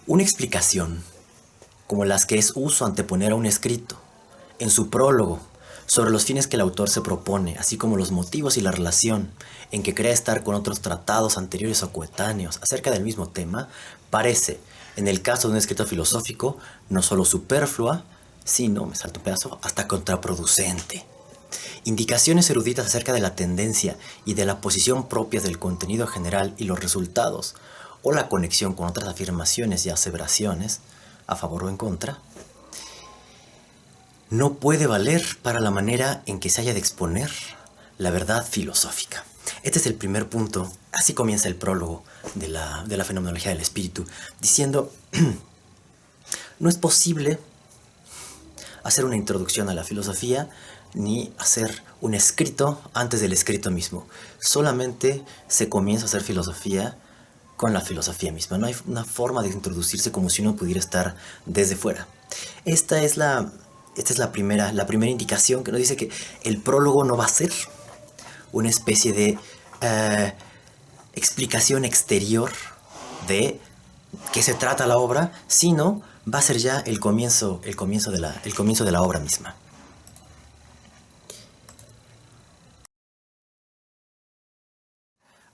Una explicación, como las que es uso anteponer a un escrito, en su prólogo, sobre los fines que el autor se propone, así como los motivos y la relación en que crea estar con otros tratados anteriores o coetáneos acerca del mismo tema, parece, en el caso de un escrito filosófico, no solo superflua, sino, me salto un pedazo, hasta contraproducente. Indicaciones eruditas acerca de la tendencia y de la posición propias del contenido general y los resultados, o la conexión con otras afirmaciones y aseveraciones, a favor o en contra, no puede valer para la manera en que se haya de exponer la verdad filosófica. Este es el primer punto, así comienza el prólogo de la fenomenología del espíritu, diciendo, no es posible hacer una introducción a la filosofía ni hacer un escrito antes del escrito mismo. Solamente se comienza a hacer filosofía con la filosofía misma. No hay una forma de introducirse como si uno pudiera estar desde fuera. Esta es la primera indicación que nos dice que el prólogo no va a ser una especie de explicación exterior de qué se trata la obra, sino va a ser ya el comienzo de la obra misma.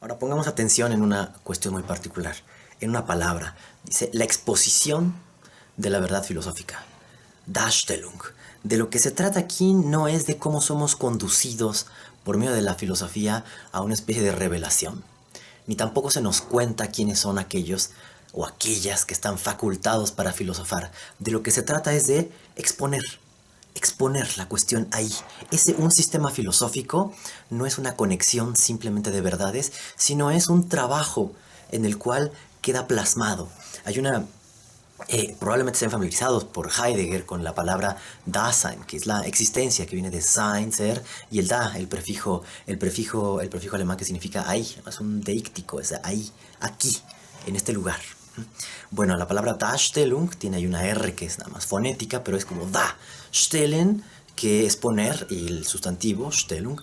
Ahora pongamos atención en una cuestión muy particular, en una palabra. Dice la exposición de la verdad filosófica. Darstellung. De lo que se trata aquí no es de cómo somos conducidos por medio de la filosofía a una especie de revelación, ni tampoco se nos cuenta quiénes son aquellos o aquellas que están facultados para filosofar. De lo que se trata es de exponer la cuestión ahí. Un sistema filosófico no es una conexión simplemente de verdades, sino es un trabajo en el cual queda plasmado. Hay una probablemente estén familiarizados por Heidegger con la palabra Dasein, que es la existencia, que viene de sein, ser, y el da, el prefijo alemán que significa ahí, es un deíctico, es ahí, aquí, en este lugar. Bueno, la palabra Darstellung tiene ahí una R que es nada más fonética, pero es como da, stellen, que es poner, y el sustantivo, Stellung,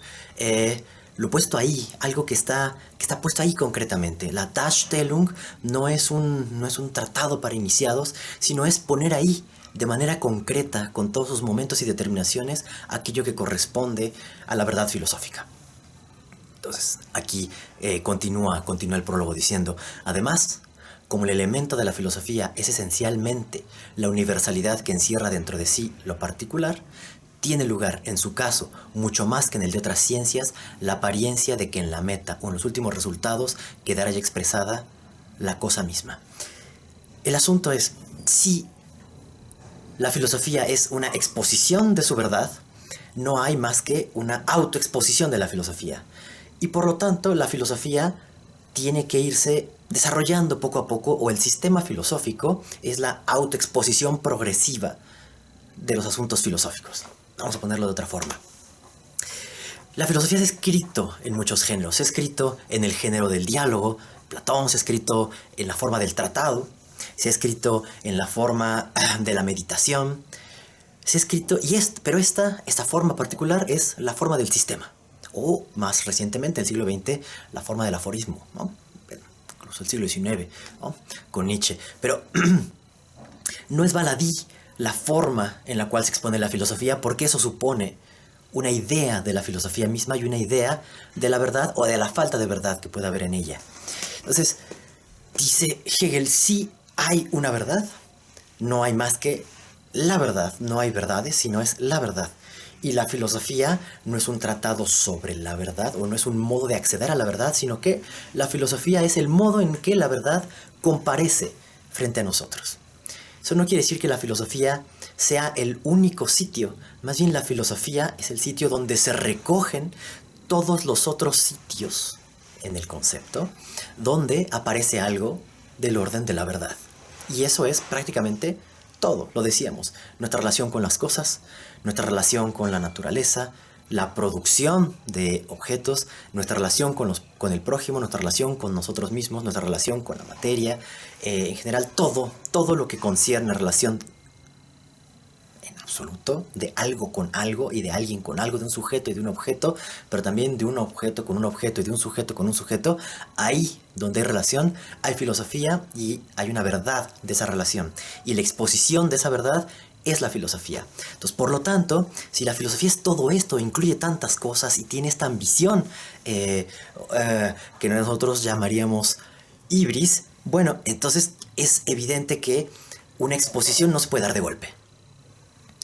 lo puesto ahí, algo que está puesto ahí concretamente. La Darstellung no es un tratado para iniciados, sino es poner ahí, de manera concreta, con todos sus momentos y determinaciones, aquello que corresponde a la verdad filosófica. Entonces, aquí continúa el prólogo diciendo, además, como el elemento de la filosofía es esencialmente la universalidad que encierra dentro de sí lo particular, tiene lugar, en su caso, mucho más que en el de otras ciencias, la apariencia de que en la meta o en los últimos resultados quedará ya expresada la cosa misma. El asunto es, si la filosofía es una exposición de su verdad, no hay más que una autoexposición de la filosofía. Y por lo tanto, la filosofía tiene que irse desarrollando poco a poco, o el sistema filosófico es la autoexposición progresiva de los asuntos filosóficos. Vamos a ponerlo de otra forma. La filosofía se ha escrito en muchos géneros. Se ha escrito en el género del diálogo. Platón se ha escrito en la forma del tratado. Se ha escrito en la forma de la meditación. Se ha escrito, pero esta forma particular es la forma del sistema. O más recientemente, en el siglo XX, la forma del aforismo, ¿no? Incluso el siglo XIX, ¿no? Con Nietzsche. Pero no es baladí la forma en la cual se expone la filosofía, porque eso supone una idea de la filosofía misma y una idea de la verdad o de la falta de verdad que puede haber en ella. Entonces, dice Hegel, si hay una verdad, no hay más que la verdad. No hay verdades, sino es la verdad. Y la filosofía no es un tratado sobre la verdad, o no es un modo de acceder a la verdad, sino que la filosofía es el modo en que la verdad comparece frente a nosotros. Eso no quiere decir que la filosofía sea el único sitio. Más bien la filosofía es el sitio donde se recogen todos los otros sitios en el concepto, donde aparece algo del orden de la verdad. Y eso es prácticamente todo, lo decíamos. Nuestra relación con las cosas, nuestra relación con la naturaleza, la producción de objetos, nuestra relación con el prójimo, nuestra relación con nosotros mismos, nuestra relación con la materia, en general todo lo que concierne relación en absoluto, de algo con algo y de alguien con algo, de un sujeto y de un objeto, pero también de un objeto con un objeto y de un sujeto con un sujeto. Ahí donde hay relación, hay filosofía y hay una verdad de esa relación. Y la exposición de esa verdad es la filosofía. Entonces, por lo tanto, si la filosofía es todo esto, incluye tantas cosas y tiene esta ambición que nosotros llamaríamos ibris, bueno, entonces es evidente que una exposición no se puede dar de golpe.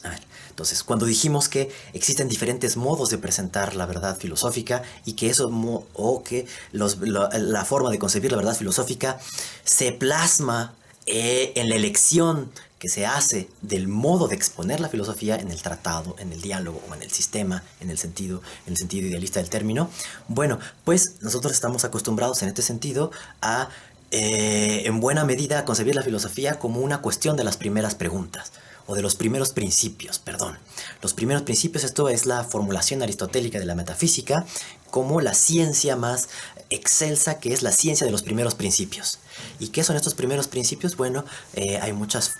A ver, entonces, cuando dijimos que existen diferentes modos de presentar la verdad filosófica y que eso, o que la forma de concebir la verdad filosófica se plasma en la elección que se hace del modo de exponer la filosofía en el tratado, en el diálogo o en el sistema, en el sentido idealista del término, bueno, pues nosotros estamos acostumbrados en este sentido a, en buena medida, a concebir la filosofía como una cuestión de las primeras preguntas, o de los primeros principios, perdón. Los primeros principios, esto es la formulación aristotélica de la metafísica, como la ciencia más excelsa, que es la ciencia de los primeros principios. ¿Y qué son estos primeros principios? Bueno, hay muchas,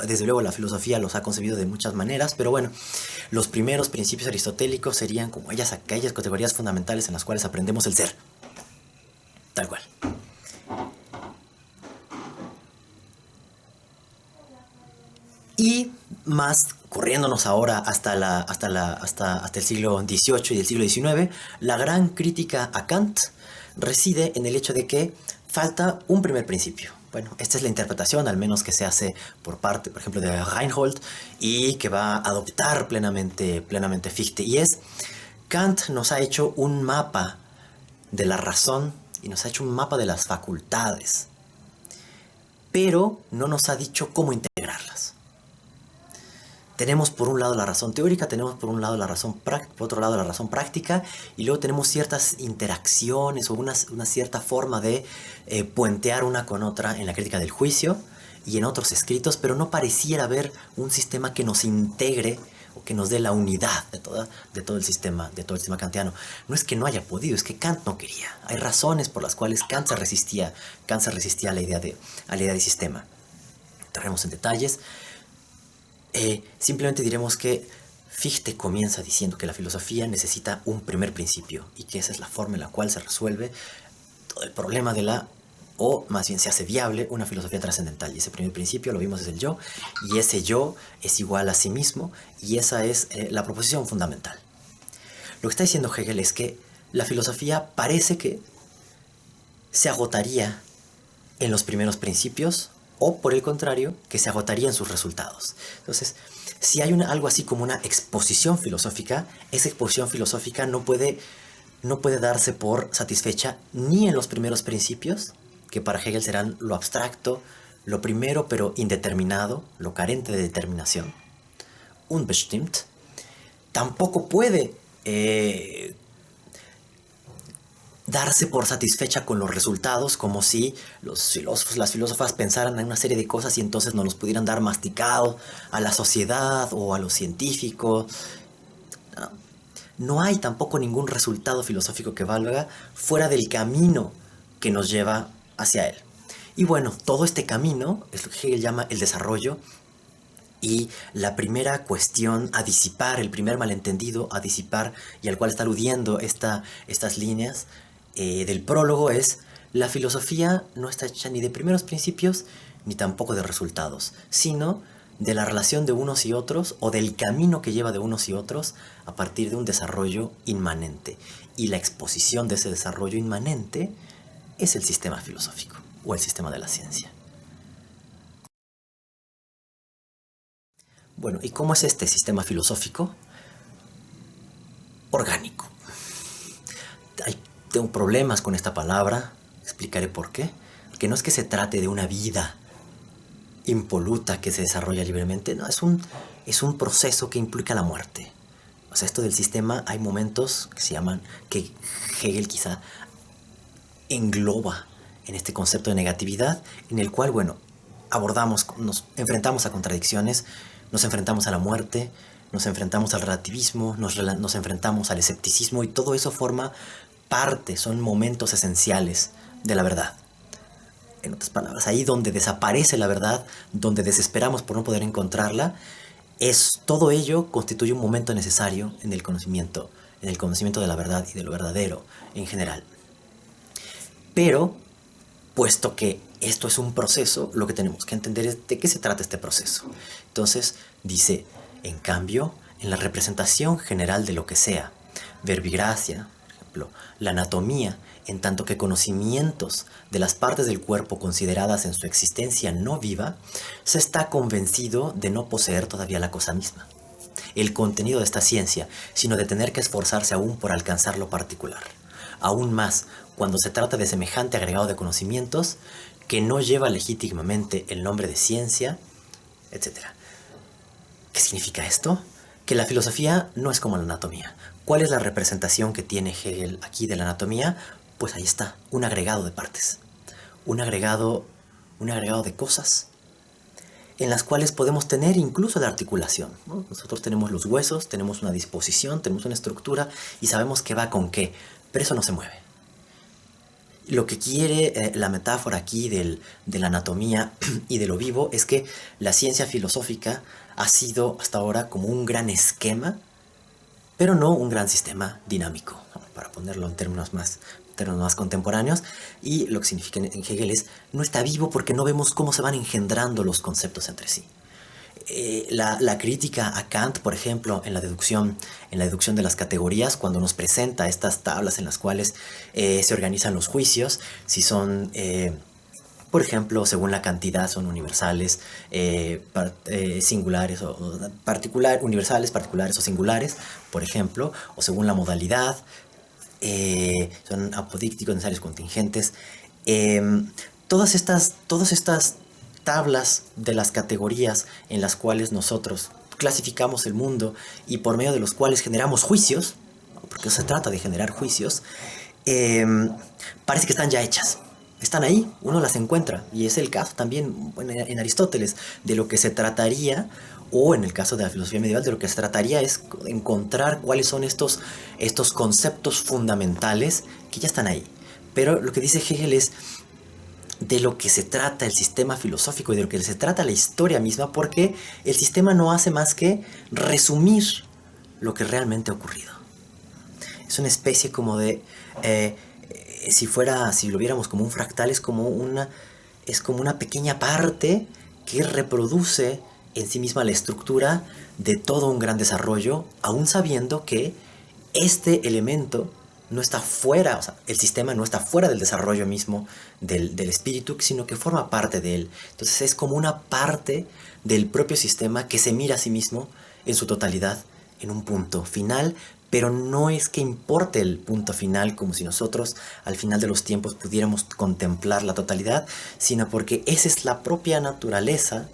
desde luego la filosofía los ha concebido de muchas maneras, pero bueno, los primeros principios aristotélicos serían como aquellas categorías fundamentales en las cuales aprendemos el ser. Tal cual. Y más, corriéndonos ahora hasta el siglo XVIII y el siglo XIX, la gran crítica a Kant reside en el hecho de que falta un primer principio. Bueno, esta es la interpretación, al menos que se hace por parte, por ejemplo, de Reinhold, y que va a adoptar plenamente Fichte. Y es, Kant nos ha hecho un mapa de la razón y nos ha hecho un mapa de las facultades, pero no nos ha dicho cómo integrarlas. Tenemos por un lado la razón teórica, tenemos por un lado la razón práctica, por otro lado la razón práctica, y luego tenemos ciertas interacciones o una cierta forma de puentear una con otra en la crítica del juicio y en otros escritos, pero no pareciera haber un sistema que nos integre o que nos dé la unidad de todo el sistema kantiano. No es que no haya podido, es que Kant no quería. Hay razones por las cuales Kant se resistía a la idea de sistema. Entraremos en detalles. Simplemente diremos que Fichte comienza diciendo que la filosofía necesita un primer principio y que esa es la forma en la cual se resuelve todo el problema o más bien se hace viable una filosofía trascendental. Y ese primer principio, lo vimos, es el yo, y ese yo es igual a sí mismo, y esa es la proposición fundamental. Lo que está diciendo Hegel es que la filosofía parece que se agotaría en los primeros principios, o por el contrario, que se agotaría en sus resultados. Entonces, si hay algo así como una exposición filosófica, esa exposición filosófica no puede darse por satisfecha ni en los primeros principios, que para Hegel serán lo abstracto, lo primero pero indeterminado, lo carente de determinación, unbestimmt. Tampoco puede darse por satisfecha con los resultados, como si las filósofas pensaran en una serie de cosas y entonces nos los pudieran dar masticado a la sociedad o a los científicos. No hay tampoco ningún resultado filosófico que valga fuera del camino que nos lleva hacia él. Y bueno, todo este camino es lo que Hegel llama el desarrollo, y la primera cuestión a disipar, el primer malentendido a disipar y al cual está aludiendo estas líneas del prólogo es: la filosofía no está hecha ni de primeros principios ni tampoco de resultados, sino de la relación de unos y otros, o del camino que lleva de unos y otros a partir de un desarrollo inmanente. Y la exposición de ese desarrollo inmanente es el sistema filosófico o el sistema de la ciencia. Bueno, ¿y cómo es este sistema filosófico? Orgánico. Tengo problemas con esta palabra, explicaré por qué. Que no es que se trate de una vida impoluta que se desarrolla libremente, no, es un proceso que implica la muerte. O sea, esto del sistema, hay momentos que se llaman, que Hegel quizá engloba en este concepto de negatividad, en el cual, bueno, nos enfrentamos a contradicciones, nos enfrentamos a la muerte, nos enfrentamos al relativismo, nos enfrentamos al escepticismo, y todo eso forma parte, son momentos esenciales de la verdad. En otras palabras, ahí donde desaparece la verdad, donde desesperamos por no poder encontrarla, Todo ello constituye un momento necesario en el conocimiento de la verdad y de lo verdadero en general. Pero, puesto que esto es un proceso, lo que tenemos que entender es de qué se trata este proceso. Entonces, dice, en cambio, en la representación general de lo que sea, verbigracia, por ejemplo, la anatomía, en tanto que conocimientos de las partes del cuerpo consideradas en su existencia no viva, se está convencido de no poseer todavía la cosa misma, el contenido de esta ciencia, sino de tener que esforzarse aún por alcanzar lo particular. Aún más, cuando se trata de semejante agregado de conocimientos que no lleva legítimamente el nombre de ciencia, etc. ¿Qué significa esto? Que la filosofía no es como la anatomía. ¿Cuál es la representación que tiene Hegel aquí de la anatomía? Pues ahí está, un agregado de partes, un agregado de cosas en las cuales podemos tener incluso de articulación, ¿no? Nosotros tenemos los huesos, tenemos una disposición, tenemos una estructura y sabemos qué va con qué, pero eso no se mueve. Lo que quiere la metáfora aquí de la anatomía y de lo vivo es que la ciencia filosófica ha sido hasta ahora como un gran esquema, pero no un gran sistema dinámico, ¿no? Para ponerlo en términos más contemporáneos. Y lo que significa en Hegel es, no está vivo porque no vemos cómo se van engendrando los conceptos entre sí. La crítica a Kant, por ejemplo, en la deducción de las categorías, cuando nos presenta estas tablas en las cuales se organizan los juicios, si son, por ejemplo, según la cantidad son universales, singulares universales, particulares o singulares, por ejemplo, o según la modalidad, son apodícticos, necesarios, contingentes. Todas estas tablas de las categorías en las cuales nosotros clasificamos el mundo y por medio de los cuales generamos juicios, porque se trata de generar juicios, parece que están ya hechas. Están ahí, uno las encuentra. Y es el caso también en Aristóteles, de lo que se trataría, o en el caso de la filosofía medieval, de lo que se trataría es encontrar cuáles son estos conceptos fundamentales que ya están ahí. Pero lo que dice Hegel es de lo que se trata el sistema filosófico y de lo que se trata la historia misma, porque el sistema no hace más que resumir lo que realmente ha ocurrido. Es una especie como de, si lo viéramos como un fractal, es como una pequeña parte que reproduce en sí misma la estructura de todo un gran desarrollo, aún sabiendo que este elemento no está fuera, o sea, el sistema no está fuera del desarrollo mismo del espíritu, sino que forma parte de él. Entonces es como una parte del propio sistema que se mira a sí mismo en su totalidad, en un punto final, pero no es que importe el punto final como si nosotros al final de los tiempos pudiéramos contemplar la totalidad, sino porque esa es la propia naturaleza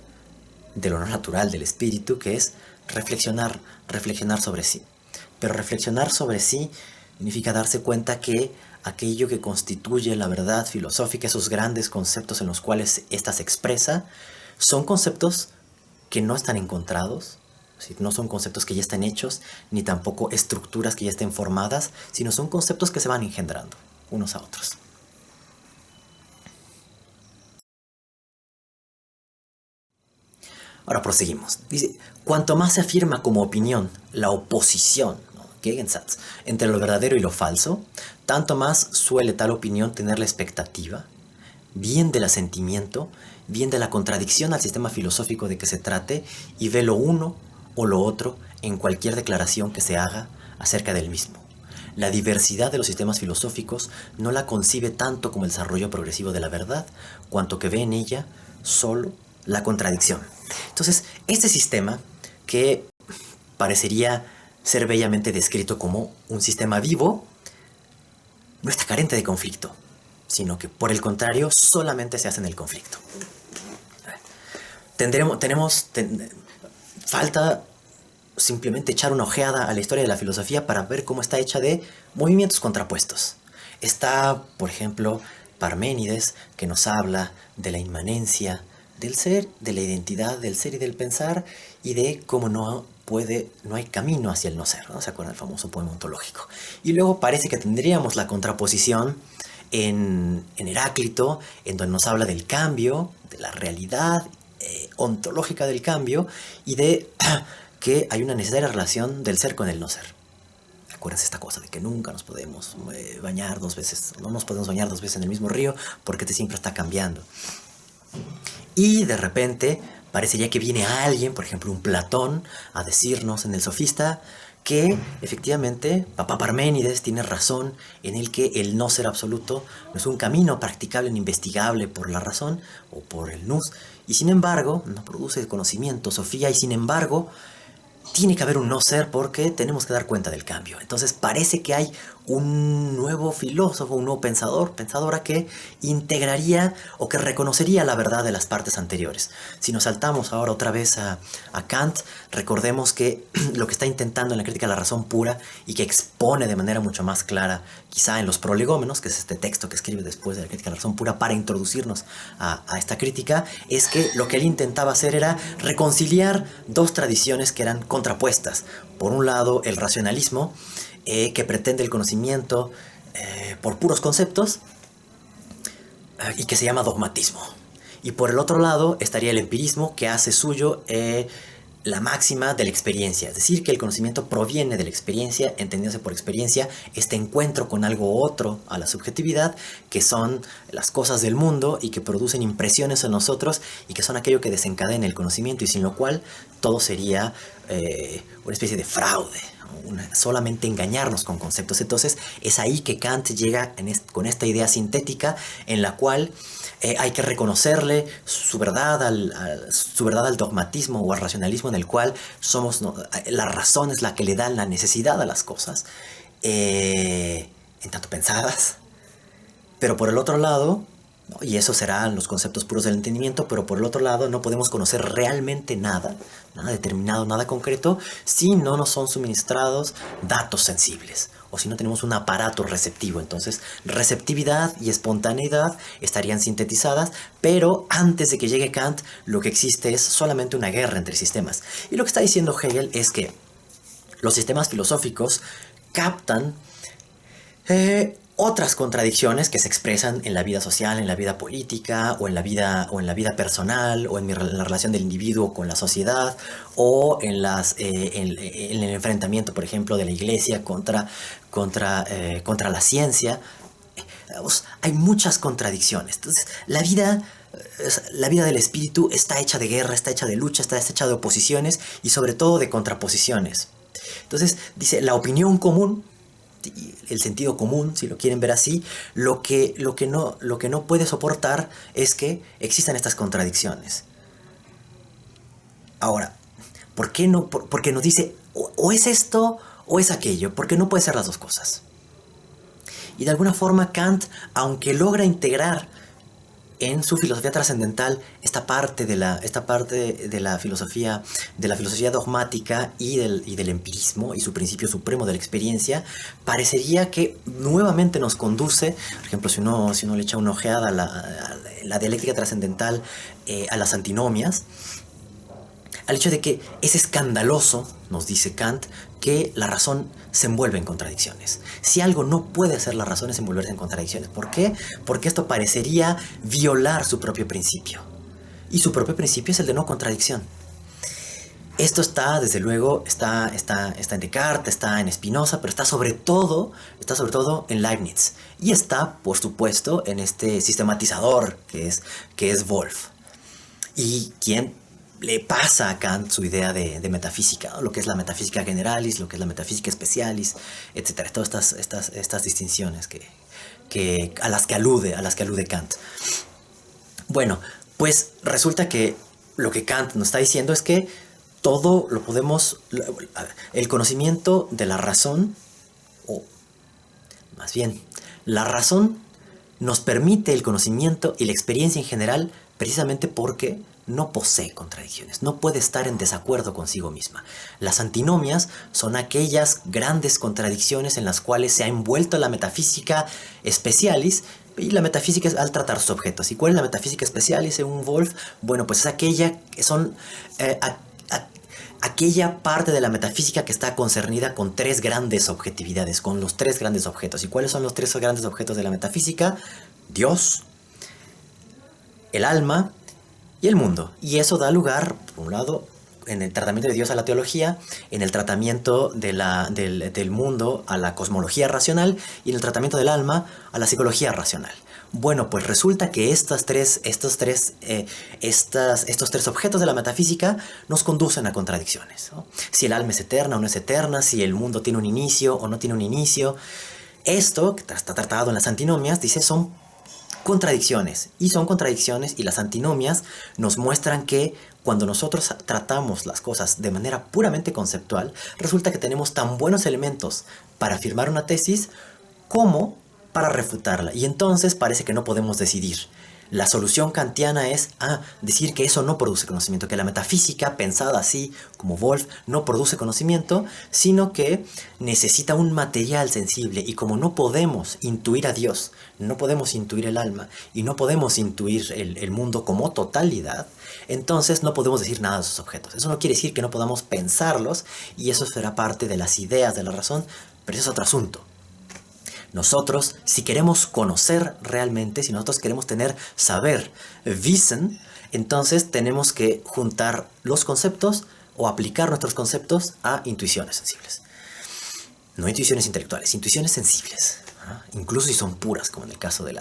de lo no natural del espíritu, que es reflexionar sobre sí. Pero reflexionar sobre sí significa darse cuenta que aquello que constituye la verdad filosófica, esos grandes conceptos en los cuales ésta se expresa, son conceptos que no están encontrados, es decir, no son conceptos que ya estén hechos, ni tampoco estructuras que ya estén formadas, sino son conceptos que se van engendrando unos a otros. Ahora proseguimos. Dice, cuanto más se afirma como opinión la oposición, ¿no?, Gegensatz, entre lo verdadero y lo falso, tanto más suele tal opinión tener la expectativa, bien del asentimiento, bien de la contradicción al sistema filosófico de que se trate, y ve lo uno o lo otro en cualquier declaración que se haga acerca del mismo. La diversidad de los sistemas filosóficos no la concibe tanto como el desarrollo progresivo de la verdad, cuanto que ve en ella solo la contradicción. Entonces, este sistema, que parecería ser bellamente descrito como un sistema vivo, no está carente de conflicto, sino que por el contrario solamente se hace en el conflicto. Falta simplemente echar una ojeada a la historia de la filosofía para ver cómo está hecha de movimientos contrapuestos. Está, por ejemplo, Parménides, que nos habla de la inmanencia del ser, de la identidad del ser y del pensar, y de cómo no hay camino hacia el no ser, ¿no? ¿Se acuerdan del famoso poema ontológico? Y luego parece que tendríamos la contraposición en Heráclito, en donde nos habla del cambio, de la realidad, ontológica del cambio y de que hay una necesaria relación del ser con el no ser. Acuérdense esta cosa de que nunca nos podemos bañar dos veces, no nos podemos bañar dos veces en el mismo río porque este siempre está cambiando. Y de repente parecería que viene alguien, por ejemplo un Platón, a decirnos en el Sofista que efectivamente Papá Parménides tiene razón en el que el no ser absoluto no es un camino practicable ni investigable por la razón o por el nous, y sin embargo no produce conocimiento, Sofía, y sin embargo tiene que haber un no ser porque tenemos que dar cuenta del cambio. Entonces parece que hay un nuevo filósofo, un nuevo pensadora que integraría o que reconocería la verdad de las partes anteriores. Si nos saltamos ahora otra vez a Kant, recordemos que lo que está intentando en la crítica de la razón pura y que expone de manera mucho más clara, quizá en los prolegómenos, que es este texto que escribe después de la crítica de la razón pura para introducirnos a esta crítica, es que lo que él intentaba hacer era reconciliar dos tradiciones que eran contrapuestas. Por un lado, el racionalismo, que pretende el conocimiento por puros conceptos y que se llama dogmatismo. Y por el otro lado estaría el empirismo, que hace suyo la máxima de la experiencia, es decir, que el conocimiento proviene de la experiencia, entendiéndose por experiencia este encuentro con algo otro a la subjetividad, que son las cosas del mundo y que producen impresiones en nosotros y que son aquello que desencadena el conocimiento, y sin lo cual todo sería una especie de fraude, solamente engañarnos con conceptos. Entonces es ahí que Kant llega con esta idea sintética en la cual hay que reconocerle su verdad al dogmatismo o al racionalismo, en el cual la razón es la que le da la necesidad a las cosas, en tanto pensadas. Pero por el otro lado, ¿no? Y eso serán los conceptos puros del entendimiento, pero por el otro lado no podemos conocer realmente nada determinado, nada concreto, si no nos son suministrados datos sensibles o si no tenemos un aparato receptivo. Entonces receptividad y espontaneidad estarían sintetizadas, pero antes de que llegue Kant lo que existe es solamente una guerra entre sistemas. Y lo que está diciendo Hegel es que los sistemas filosóficos captan otras contradicciones que se expresan en la vida social, en la vida política, o en la vida personal, o en la relación del individuo con la sociedad, o en el enfrentamiento, por ejemplo, de la iglesia contra la ciencia. Hay muchas contradicciones. Entonces, la vida del espíritu está hecha de guerra, está hecha de lucha, está hecha de oposiciones y sobre todo de contraposiciones. Entonces, dice, la opinión común, el sentido común, si lo quieren ver así, lo que no puede soportar es que existan estas contradicciones. Ahora, ¿por qué no? Porque nos dice o es esto o es aquello, porque no puede ser las dos cosas. Y de alguna forma Kant, aunque logra integrar en su filosofía trascendental esta parte de la filosofía dogmática y del empirismo y su principio supremo de la experiencia, parecería que nuevamente nos conduce, por ejemplo, si uno le echa una ojeada a la dialéctica trascendental, a las antinomias, al hecho de que es escandaloso, nos dice Kant, que la razón se envuelve en contradicciones. Si algo no puede hacer la razón es envolverse en contradicciones. ¿Por qué? Porque esto parecería violar su propio principio. Y su propio principio es el de no contradicción. Esto desde luego, está en Descartes, está en Spinoza, pero está sobre todo en Leibniz. Y está, por supuesto, en este sistematizador que es Wolff. Y quien le pasa a Kant su idea de metafísica, ¿no? Lo que es la metafísica generalis, lo que es la metafísica specialis, etc. Todas estas distinciones a las que alude Kant. Bueno, pues resulta que lo que Kant nos está diciendo es que todo lo podemos, el conocimiento de la razón, o más bien, la razón nos permite el conocimiento y la experiencia en general precisamente porque no posee contradicciones, no puede estar en desacuerdo consigo misma. Las antinomias son aquellas grandes contradicciones en las cuales se ha envuelto la metafísica specialis, y la metafísica es al tratar sus objetos. ¿Y cuál es la metafísica specialis según Wolff? Bueno, pues es aquella parte de la metafísica que está concernida con tres grandes objetividades, con los tres grandes objetos. ¿Y cuáles son los tres grandes objetos de la metafísica? Dios, el alma y el mundo. Y eso da lugar, por un lado, en el tratamiento de Dios a la teología, en el tratamiento del mundo a la cosmología racional y en el tratamiento del alma a la psicología racional. Bueno, pues resulta que estos tres objetos de la metafísica nos conducen a contradicciones, ¿no? Si el alma es eterna o no es eterna, si el mundo tiene un inicio o no tiene un inicio. Esto, que está tratado en las antinomias, dice, son contradicciones. Y son contradicciones, y las antinomias nos muestran que cuando nosotros tratamos las cosas de manera puramente conceptual, resulta que tenemos tan buenos elementos para afirmar una tesis como para refutarla. Y entonces parece que no podemos decidir. La solución kantiana es decir que eso no produce conocimiento, que la metafísica, pensada así como Wolf, no produce conocimiento, sino que necesita un material sensible. Y como no podemos intuir a Dios, no podemos intuir el alma y no podemos intuir el mundo como totalidad, entonces no podemos decir nada de esos objetos. Eso no quiere decir que no podamos pensarlos, y eso será parte de las ideas de la razón, pero eso es otro asunto. Nosotros, si queremos conocer realmente, si nosotros queremos tener saber, Wissen, entonces tenemos que juntar los conceptos o aplicar nuestros conceptos a intuiciones sensibles. No intuiciones intelectuales, intuiciones sensibles, incluso si son puras, como en el caso de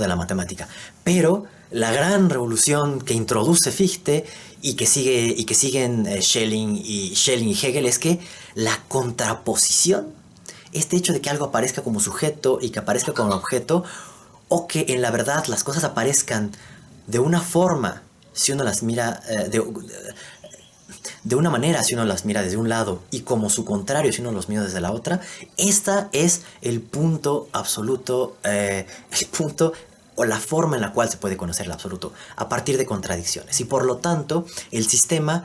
la matemática. Pero la gran revolución que introduce Fichte y que siguen Schelling y Hegel es que la contraposición, este hecho de que algo aparezca como sujeto y que aparezca como objeto, o que en la verdad las cosas aparezcan de una forma, si uno las mira de una manera, si uno las mira desde un lado, y como su contrario, si uno los mira desde la otra, esta es el punto absoluto, o la forma en la cual se puede conocer el absoluto, a partir de contradicciones. Y por lo tanto, el sistema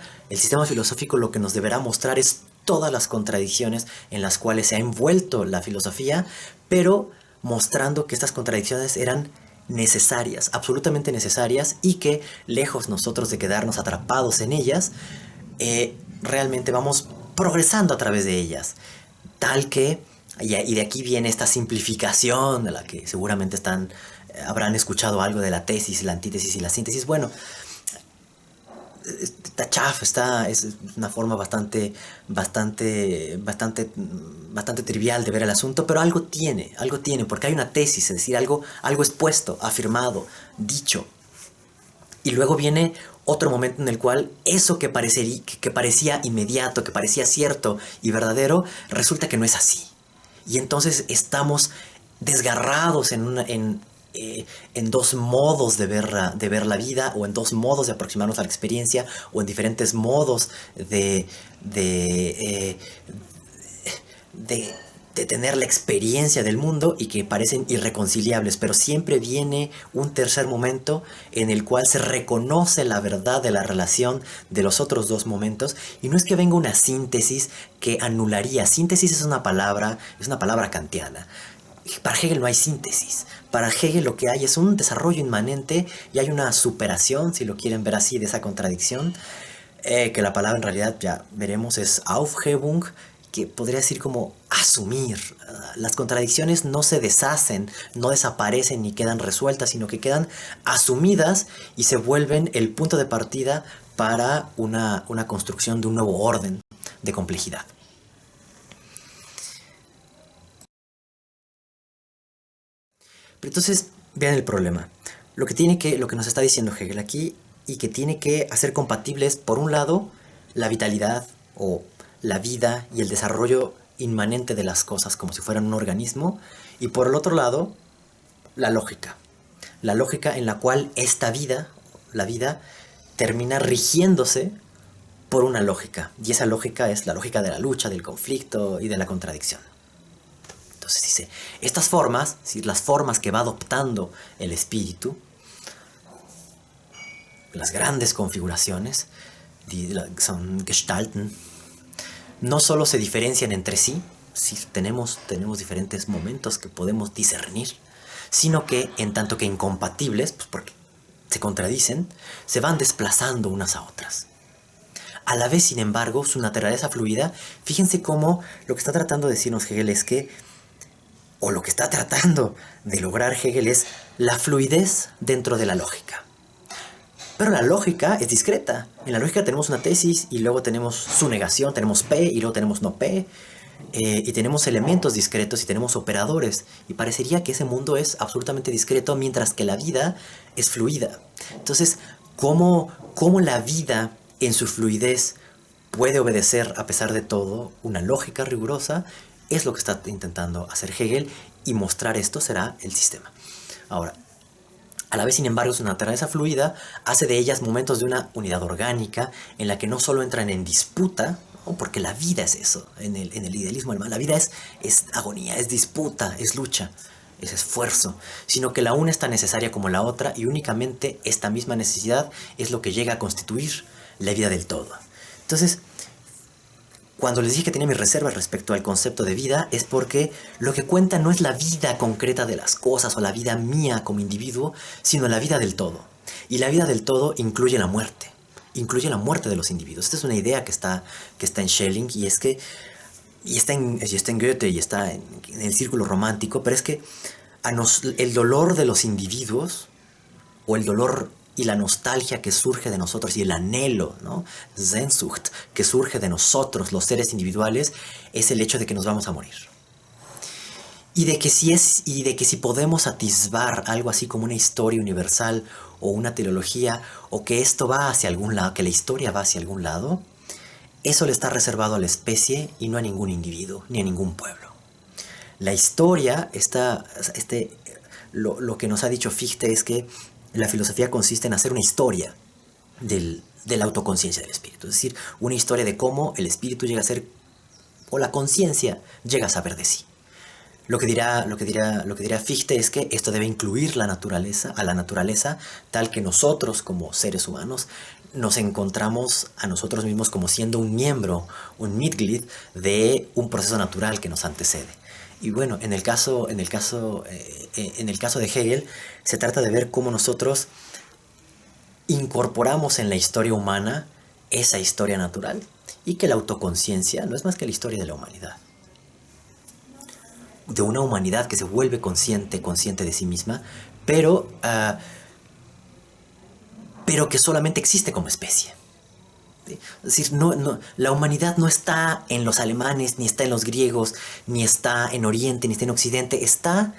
filosófico lo que nos deberá mostrar es todas las contradicciones en las cuales se ha envuelto la filosofía, pero mostrando que estas contradicciones eran necesarias, absolutamente necesarias, y que lejos nosotros de quedarnos atrapados en ellas, realmente vamos progresando a través de ellas, tal que, y de aquí viene esta simplificación de la que seguramente habrán escuchado algo de la tesis, la antítesis y la síntesis. Bueno, está chafa, es una forma bastante trivial de ver el asunto, pero algo tiene, porque hay una tesis, es decir, algo expuesto, afirmado, dicho. Y luego viene otro momento en el cual eso que parecía inmediato, que parecía cierto y verdadero, resulta que no es así. Y entonces estamos desgarrados en dos modos de ver la vida, o en dos modos de aproximarnos a la experiencia, o en diferentes modos de tener la experiencia del mundo, y que parecen irreconciliables, pero siempre viene un tercer momento en el cual se reconoce la verdad de la relación de los otros dos momentos, y no es que venga una síntesis que anularía. Síntesis es una palabra kantiana. Para Hegel no hay síntesis. Para Hegel lo que hay es un desarrollo inmanente, y hay una superación, si lo quieren ver así, de esa contradicción, que la palabra en realidad, ya veremos, es Aufhebung, que podría decir como asumir. Las contradicciones no se deshacen, no desaparecen ni quedan resueltas, sino que quedan asumidas y se vuelven el punto de partida para una construcción de un nuevo orden de complejidad. Pero entonces, vean el problema. Lo que nos está diciendo Hegel aquí, y que tiene que hacer compatibles, por un lado, la vitalidad o la vida y el desarrollo inmanente de las cosas como si fueran un organismo, y por el otro lado, la lógica en la cual la vida, termina rigiéndose por una lógica, y esa lógica es la lógica de la lucha, del conflicto y de la contradicción. Entonces dice, estas formas, es decir, las formas que va adoptando el espíritu, las grandes configuraciones, son Gestalten, no solo se diferencian entre sí, tenemos diferentes momentos que podemos discernir, sino que en tanto que incompatibles, pues porque se contradicen, se van desplazando unas a otras. A la vez, sin embargo, su naturaleza fluida, fíjense cómo lo que está tratando de decirnos Hegel es que, o lo que está tratando de lograr Hegel es la fluidez dentro de la lógica. Pero la lógica es discreta. En la lógica tenemos una tesis y luego tenemos su negación, tenemos P y luego tenemos no P. Y tenemos elementos discretos y tenemos operadores. Y parecería que ese mundo es absolutamente discreto mientras que la vida es fluida. Entonces, ¿cómo la vida en su fluidez puede obedecer a pesar de todo una lógica rigurosa? Es lo que está intentando hacer Hegel, y mostrar esto será el sistema. Ahora, a la vez, sin embargo, su naturaleza fluida hace de ellas momentos de una unidad orgánica en la que no solo entran en disputa, ¿no? Porque la vida es eso, en el idealismo alemán, la vida es agonía, es disputa, es lucha, es esfuerzo, sino que la una es tan necesaria como la otra, y únicamente esta misma necesidad es lo que llega a constituir la vida del todo. Entonces, cuando les dije que tenía mis reservas respecto al concepto de vida, es porque lo que cuenta no es la vida concreta de las cosas o la vida mía como individuo, sino la vida del todo. Y la vida del todo incluye la muerte de los individuos. Esta es una idea que está en Schelling, y es que está en Goethe y está en el círculo romántico, pero es que el dolor de los individuos, o el dolor y la nostalgia que surge de nosotros, y el anhelo, ¿no? Sehnsucht, que surge de nosotros, los seres individuales, es el hecho de que nos vamos a morir. Y de que si podemos atisbar algo así como una historia universal o una teología, o que esto va hacia algún lado, que la historia va hacia algún lado, eso le está reservado a la especie y no a ningún individuo ni a ningún pueblo. La historia lo que nos ha dicho Fichte es que la filosofía consiste en hacer una historia de la autoconciencia del espíritu. Es decir, una historia de cómo el espíritu llega a ser, o la conciencia llega a saber de sí. Lo que dirá Fichte es que esto debe incluir a la naturaleza, tal que nosotros como seres humanos nos encontramos a nosotros mismos como siendo un miembro, un Mitglied de un proceso natural que nos antecede. Y bueno, en el caso de Hegel, se trata de ver cómo nosotros incorporamos en la historia humana esa historia natural, y que la autoconciencia no es más que la historia de la humanidad. De una humanidad que se vuelve consciente de sí misma, pero que solamente existe como especie. Es decir, la humanidad no está en los alemanes, ni está en los griegos, ni está en Oriente, ni está en Occidente. Está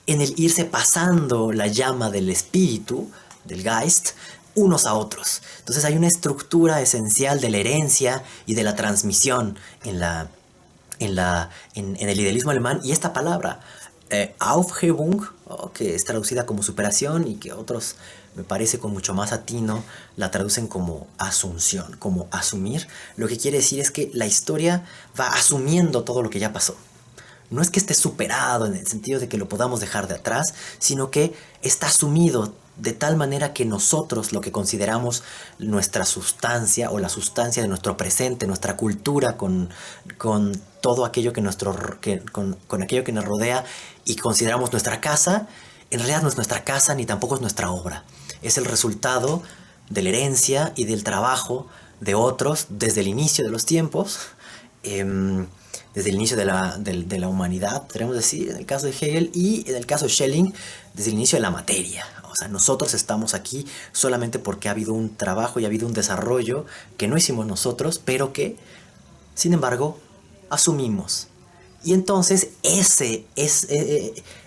en el irse pasando la llama del espíritu, del Geist, unos a otros. Entonces hay una estructura esencial de la herencia y de la transmisión en el idealismo alemán. Y esta palabra, Aufhebung, que es traducida como superación, y que otros, me parece con mucho más atino, la traducen como asunción, como asumir, lo que quiere decir es que la historia va asumiendo todo lo que ya pasó. No es que esté superado en el sentido de que lo podamos dejar de atrás, sino que está asumido de tal manera que nosotros, lo que consideramos nuestra sustancia, o la sustancia de nuestro presente, nuestra cultura, con todo aquello con aquello que nos rodea y consideramos nuestra casa, en realidad no es nuestra casa ni tampoco es nuestra obra. Es el resultado de la herencia y del trabajo de otros desde el inicio de los tiempos, desde el inicio de la humanidad, podríamos decir, en el caso de Hegel, y en el caso de Schelling, desde el inicio de la materia. O sea, nosotros estamos aquí solamente porque ha habido un trabajo y ha habido un desarrollo que no hicimos nosotros, pero que, sin embargo, asumimos. Y entonces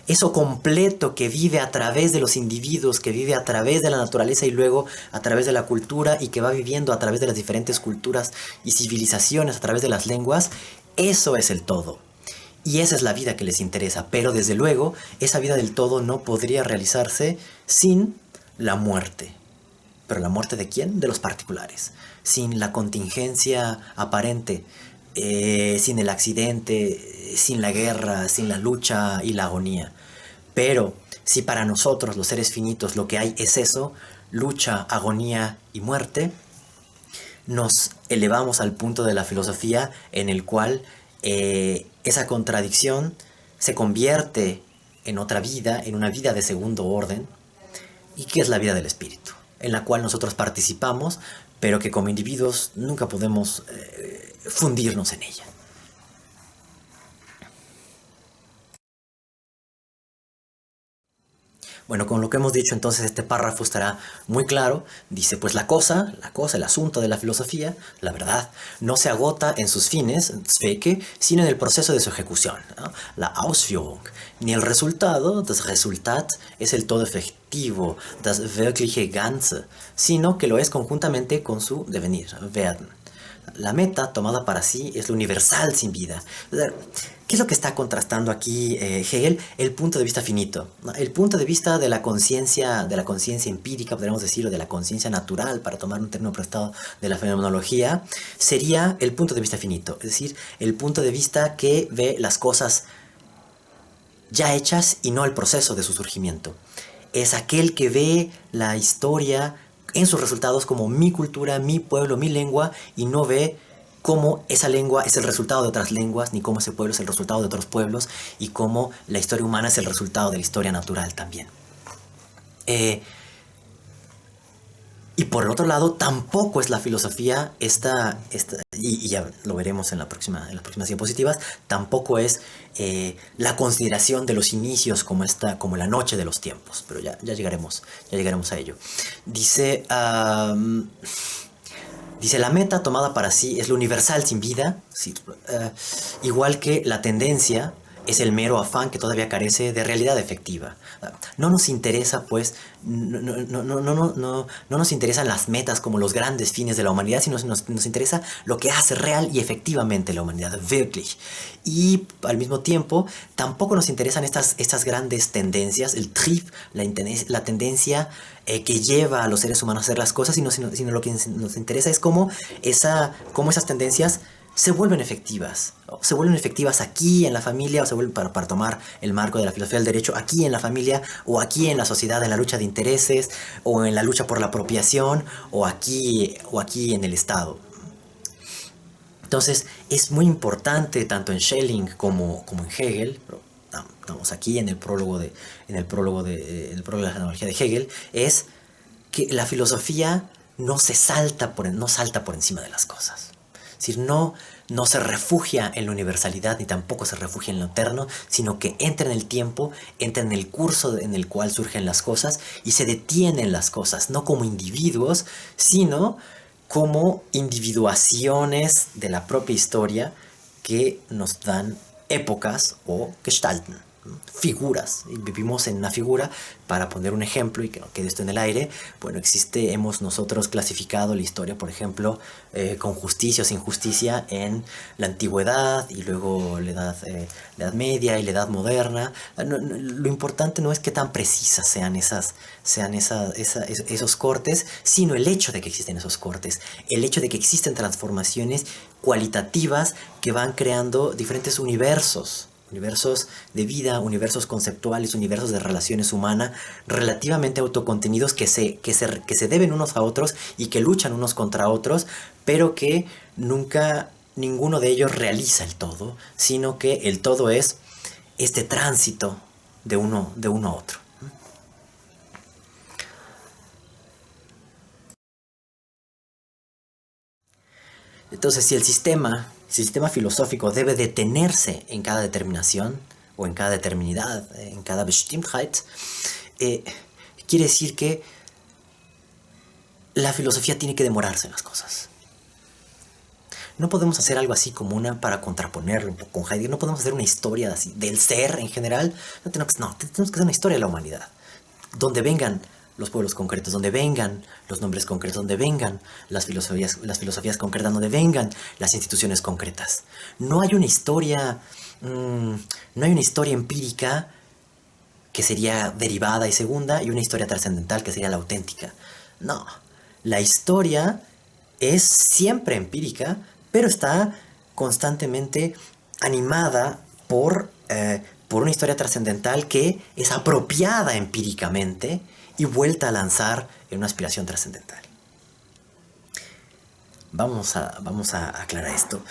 eso completo que vive a través de los individuos, que vive a través de la naturaleza y luego a través de la cultura, y que va viviendo a través de las diferentes culturas y civilizaciones, a través de las lenguas, eso es el todo. Y esa es la vida que les interesa. Pero desde luego, esa vida del todo no podría realizarse sin la muerte. ¿Pero la muerte de quién? De los particulares. Sin la contingencia aparente, sin el accidente, sin la guerra, sin la lucha y la agonía. Pero si para nosotros, los seres finitos, lo que hay es eso, lucha, agonía y muerte, nos elevamos al punto de la filosofía en el cual esa contradicción se convierte en otra vida, en una vida de segundo orden, y que es la vida del espíritu, en la cual nosotros participamos, pero que como individuos nunca podemos fundirnos en ella. Bueno, con lo que hemos dicho, entonces este párrafo estará muy claro. Dice, pues la cosa, el asunto de la filosofía, la verdad, no se agota en sus fines, Zwecke, sino en el proceso de su ejecución, ¿no? La Ausführung. Ni el resultado, das Resultat, es el todo efectivo, das wirkliche Ganze, sino que lo es conjuntamente con su devenir, werden. La meta tomada para sí es lo universal sin vida. ¿Qué es lo que está contrastando aquí Hegel? El punto de vista finito, ¿no? El punto de vista de la conciencia empírica, podríamos decir, o de la conciencia natural, para tomar un término prestado de la fenomenología, sería el punto de vista finito, es decir, el punto de vista que ve las cosas ya hechas y no el proceso de su surgimiento. Es aquel que ve la historia en sus resultados como mi cultura, mi pueblo, mi lengua, y no ve cómo esa lengua es el resultado de otras lenguas, ni cómo ese pueblo es el resultado de otros pueblos, y cómo la historia humana es el resultado de la historia natural también. Y por el otro lado, tampoco es la filosofía y ya lo veremos en las próximas diapositivas, tampoco es la consideración de los inicios como la noche de los tiempos, pero ya llegaremos a ello. Dice, la meta tomada para sí es lo universal sin vida, igual que la tendencia es el mero afán que todavía carece de realidad efectiva. No nos interesa, pues, no nos interesan las metas como los grandes fines de la humanidad, sino nos interesa lo que hace real y efectivamente la humanidad, wirklich. Y al mismo tiempo, tampoco nos interesan estas grandes tendencias, el Trieb, la tendencia que lleva a los seres humanos a hacer las cosas, sino lo que nos interesa es cómo esas tendencias se vuelven efectivas aquí en la familia, o se vuelven, para tomar el marco de la filosofía del derecho, aquí en la familia, o aquí en la sociedad, en la lucha de intereses, o en la lucha por la apropiación, o aquí en el Estado. Entonces, es muy importante, tanto en Schelling como en Hegel, estamos aquí en el prólogo de la genealogía de Hegel, es que la filosofía no salta por encima de las cosas. Es decir, no se refugia en la universalidad ni tampoco se refugia en lo eterno, sino que entra en el tiempo, entra en el curso en el cual surgen las cosas y se detienen las cosas, no como individuos, sino como individuaciones de la propia historia que nos dan épocas o gestalten, figuras. Y vivimos en una figura, para poner un ejemplo y que no quede esto en el aire. Bueno, hemos nosotros clasificado la historia, por ejemplo, con justicia o sin justicia en la antigüedad y luego la edad media y la edad moderna. Lo importante no es qué tan precisas sean esos cortes, sino el hecho de que existen esos cortes, el hecho de que existen transformaciones cualitativas que van creando diferentes universos de vida, universos conceptuales, universos de relaciones humanas, relativamente autocontenidos que se deben unos a otros y que luchan unos contra otros, pero que nunca ninguno de ellos realiza el todo, sino que el todo es este tránsito de uno a otro. Entonces, si el sistema filosófico debe detenerse en cada determinación, o en cada determinidad, en cada Bestimmtheit, quiere decir que la filosofía tiene que demorarse en las cosas. No podemos hacer algo así como para contraponerlo con Heidegger, no podemos hacer una historia así del ser en general. Tenemos que hacer una historia de la humanidad, donde vengan los pueblos concretos, donde vengan los nombres concretos, donde vengan las filosofías concretas, donde vengan las instituciones concretas. No hay una historia empírica que sería derivada y segunda, y una historia trascendental que sería la auténtica. No, la historia es siempre empírica, pero está constantemente animada por una historia trascendental que es apropiada empíricamente y vuelta a lanzar en una aspiración trascendental. Vamos a aclarar esto.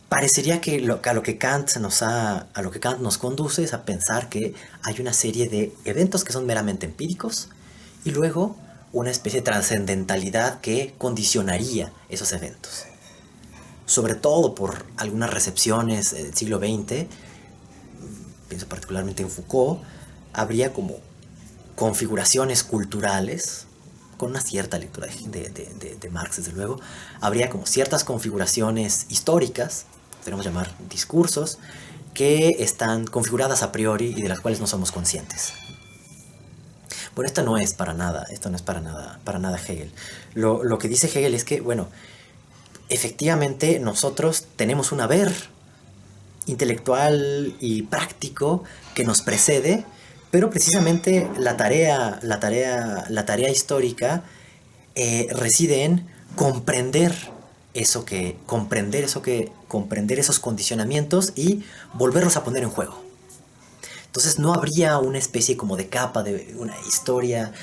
Parecería que a lo que Kant nos conduce es a pensar que hay una serie de eventos que son meramente empíricos y luego una especie de trascendentalidad que condicionaría esos eventos. Sobre todo por algunas recepciones del siglo XX, pienso particularmente en Foucault, habría como configuraciones culturales, con una cierta lectura de Marx, desde luego, habría como ciertas configuraciones históricas, podríamos llamar discursos, que están configuradas a priori y de las cuales no somos conscientes. Bueno, esto no es para nada Hegel. Lo que dice Hegel es que, bueno, efectivamente nosotros tenemos un haber intelectual y práctico que nos precede, pero precisamente la tarea histórica reside en comprender comprender esos condicionamientos y volverlos a poner en juego. Entonces no habría una especie como de capa de una historia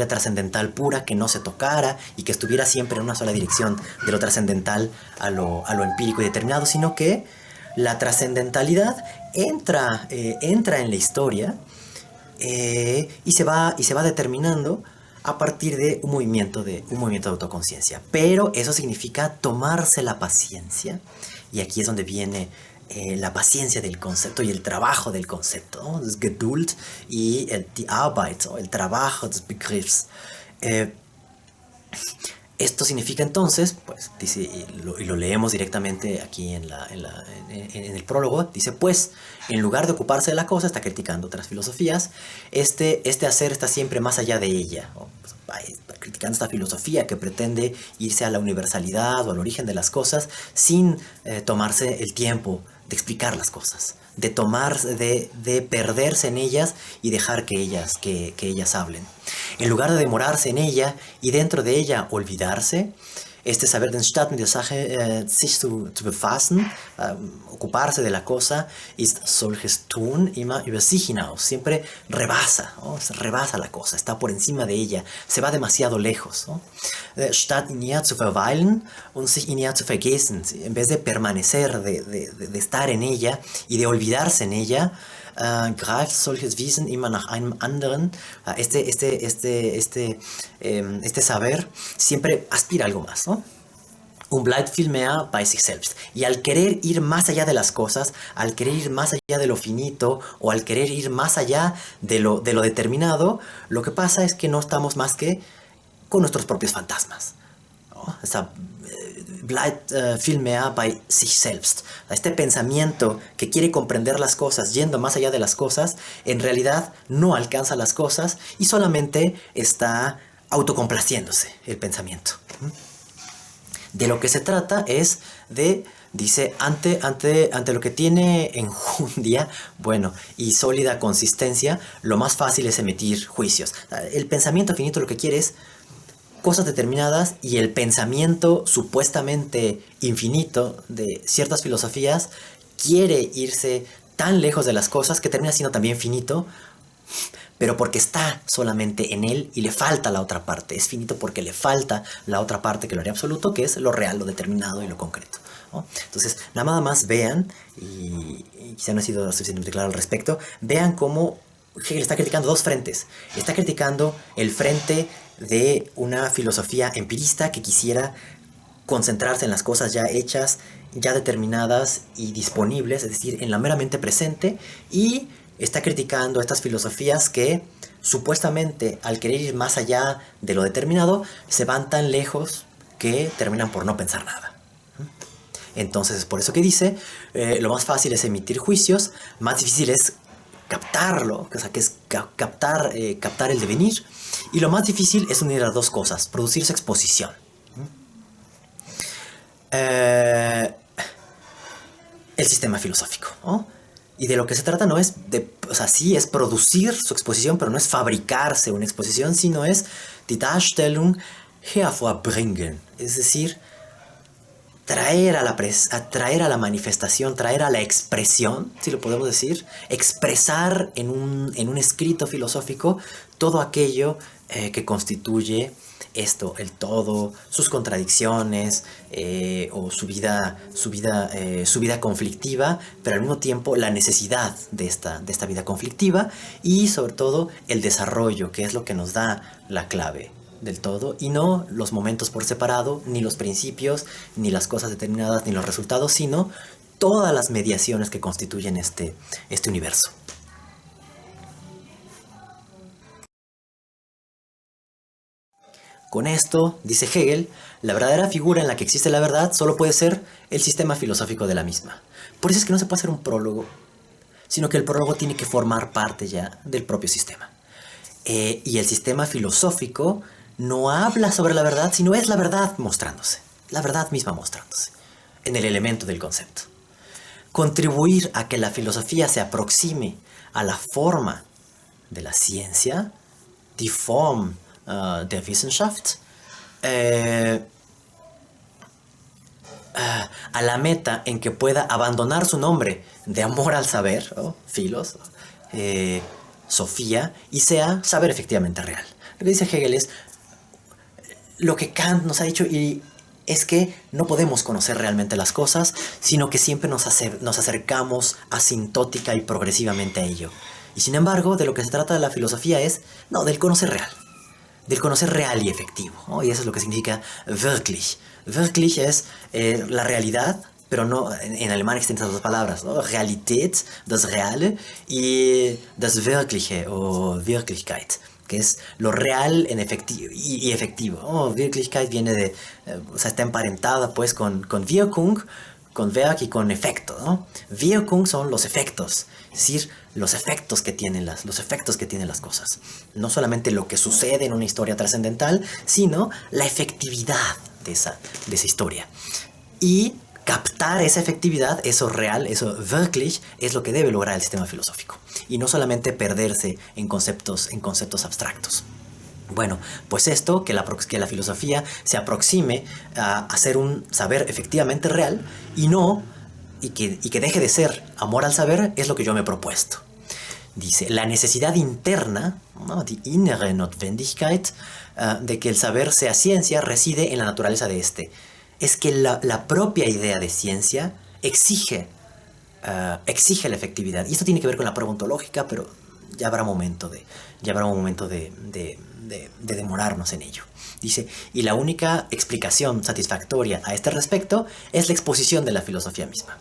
trascendental pura que no se tocara y que estuviera siempre en una sola dirección, de lo trascendental a lo empírico y determinado, sino que la trascendentalidad entra en la historia y se va determinando a partir de un movimiento de autoconciencia. Pero eso significa tomarse la paciencia, y aquí es donde viene la paciencia del concepto y el trabajo del concepto, ¿no? Das Geduld y die Arbeit, ¿no? El trabajo des Begriffs. Esto significa entonces, pues dice, y lo leemos directamente aquí en el prólogo, dice, pues, en lugar de ocuparse de la cosa, está criticando otras filosofías, este hacer está siempre más allá de ella, ¿no? Pues, está criticando esta filosofía que pretende irse a la universalidad o al origen de las cosas sin tomarse el tiempo de explicar las cosas, de perderse en ellas y dejar que ellas hablen. En lugar de demorarse en ella y dentro de ella olvidarse, este saber den Staat mit der Sache sich zu befassen, ocuparse de la cosa, ist solches Tun immer über sich hinaus, siempre rebasa, ¿no? Rebasa la cosa, está por encima de ella, se va demasiado lejos, ¿no? Statt in ihr zu verweilen und sich in ihr zu vergessen, en vez de permanecer, de estar en ella y de olvidarse en ella, greift solches Wissen immer nach einem anderen. Este saber siempre aspira a algo más, ¿no? Und bleibt vielmehr bei sich selbst. Y al querer ir más allá de las cosas, al querer ir más allá de lo finito, o al querer ir más allá de lo determinado, lo que pasa es que no estamos más que con nuestros propios fantasmas, ¿no? Bleibt vielmehr bei sich selbst. Este pensamiento que quiere comprender las cosas yendo más allá de las cosas, en realidad no alcanza las cosas y solamente está autocomplaciéndose el pensamiento. De lo que se trata es de, dice, ante lo que tiene enjundia, bueno, y sólida consistencia, lo más fácil es emitir juicios. El pensamiento finito lo que quiere es cosas determinadas, y el pensamiento supuestamente infinito de ciertas filosofías quiere irse tan lejos de las cosas que termina siendo también finito, pero porque está solamente en él y le falta la otra parte. Es finito porque le falta la otra parte que lo haría absoluto, que es lo real, lo determinado y lo concreto, ¿no? Entonces, nada más vean, y quizá no he sido suficientemente claro al respecto, vean cómo Hegel está criticando dos frentes. Está criticando el frente de una filosofía empirista que quisiera concentrarse en las cosas ya hechas, ya determinadas y disponibles, es decir, en la meramente presente, y está criticando estas filosofías que supuestamente al querer ir más allá de lo determinado se van tan lejos que terminan por no pensar nada. Entonces es por eso que dice, lo más fácil es emitir juicios, más difícil es captarlo, o sea, que es captar el devenir, y lo más difícil es unir las dos cosas, producir su exposición. El sistema filosófico, ¿no? Y de lo que se trata no es o sea, sí es producir su exposición, pero no es fabricarse una exposición, sino es die Darstellung hervorbringen, es decir, traer a la manifestación, traer a la expresión, si lo podemos decir, expresar en un escrito filosófico todo aquello que constituye esto, el todo, sus contradicciones o su vida conflictiva, pero al mismo tiempo la necesidad de esta vida conflictiva y sobre todo el desarrollo, que es lo que nos da la clave del todo, y no los momentos por separado, ni los principios, ni las cosas determinadas, ni los resultados, sino todas las mediaciones que constituyen este universo. Con esto, dice Hegel, la verdadera figura en la que existe la verdad solo puede ser el sistema filosófico de la misma. Por eso es que no se puede hacer un prólogo, sino que el prólogo tiene que formar parte ya del propio sistema. Y el sistema filosófico no habla sobre la verdad, sino es la verdad mostrándose, la verdad misma mostrándose, en el elemento del concepto. Contribuir a que la filosofía se aproxime a la forma de la ciencia, die Form der Wissenschaft, a la meta en que pueda abandonar su nombre de amor al saber, filos, Sofía, y sea saber efectivamente real. Lo que dice Hegel es lo que Kant nos ha dicho, y es que no podemos conocer realmente las cosas, sino que siempre nos acercamos asintótica y progresivamente a ello. Y sin embargo, de lo que se trata de la filosofía es, no, del conocer real. Del conocer real y efectivo, ¿no? Y eso es lo que significa wirklich. Wirklich es la realidad, pero no, en alemán existen esas dos palabras, ¿no? Realität, das Reale, y das Wirkliche o Wirklichkeit, que es lo real en efectivo y efectivo. Oh, Wirklichkeit viene de, o sea, está emparentada pues con Wirkung, con Werk y con efecto, ¿no? Wirkung son los efectos, es decir, los efectos que tienen las cosas. No solamente lo que sucede en una historia trascendental, sino la efectividad de esa historia. Y captar esa efectividad, eso real, eso wirklich, es lo que debe lograr el sistema filosófico. Y no solamente perderse en conceptos abstractos. Bueno, pues esto, que la filosofía se aproxime a hacer un saber efectivamente real y que deje de ser amor al saber, es lo que yo me he propuesto. Dice, la necesidad interna, ¿no? Die innere Notwendigkeit, de que el saber sea ciencia reside en la naturaleza de este. Es que la propia idea de ciencia exige la efectividad. Y esto tiene que ver con la prueba ontológica, pero ya habrá un momento de demorarnos en ello. Dice, y la única explicación satisfactoria a este respecto es la exposición de la filosofía misma.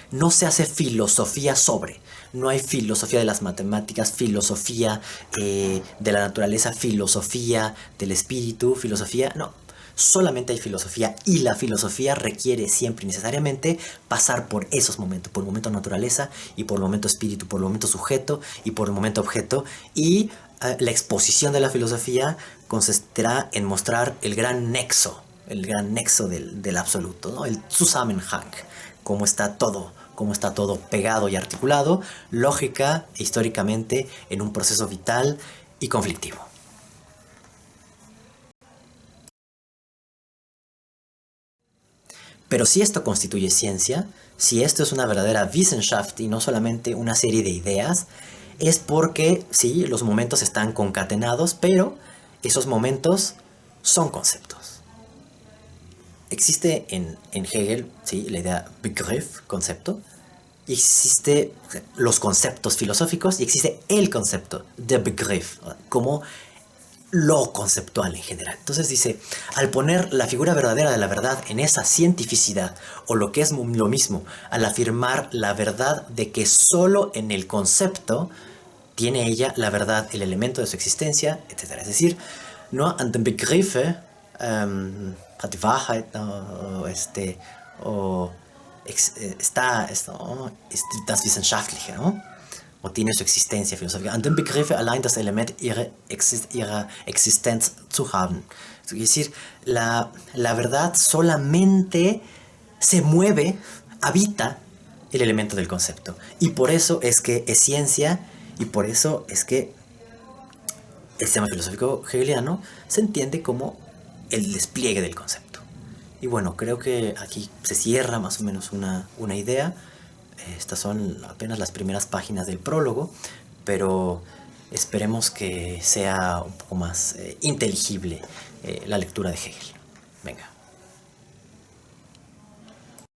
No se hace filosofía sobre. No hay filosofía de las matemáticas, filosofía de la naturaleza, filosofía del espíritu, filosofía... No, solamente hay filosofía, y la filosofía requiere siempre y necesariamente pasar por esos momentos, por el momento naturaleza, y por el momento espíritu, por el momento sujeto, y por el momento objeto. Y la exposición de la filosofía consistirá en mostrar el gran nexo del absoluto, ¿no? El Zusammenhang, cómo está todo pegado y articulado, lógica e históricamente, en un proceso vital y conflictivo. Pero si esto constituye ciencia, si esto es una verdadera Wissenschaft y no solamente una serie de ideas, es porque, sí, los momentos están concatenados, pero esos momentos son conceptos. Existe en Hegel, sí, la idea Begriff, concepto, y existe los conceptos filosóficos, y existe el concepto, der Begriff, como lo conceptual en general. Entonces dice, al poner la figura verdadera de la verdad en esa cientificidad, o lo que es lo mismo, al afirmar la verdad de que solo en el concepto tiene ella la verdad, el elemento de su existencia, etc. Es decir, no an den Begriffe hat die Wahrheit está das Wissenschaftliche, ¿no? O tiene su existencia filosófica. An den Begriffe allein das Element ihrer Existenz zu haben. Es decir, la verdad solamente se mueve, habita el elemento del concepto. Y por eso es que es ciencia, y por eso es que el sistema filosófico hegeliano se entiende como el despliegue del concepto. Y bueno, creo que aquí se cierra más o menos una idea. Estas son apenas las primeras páginas del prólogo, pero esperemos que sea un poco más inteligible la lectura de Hegel. Venga.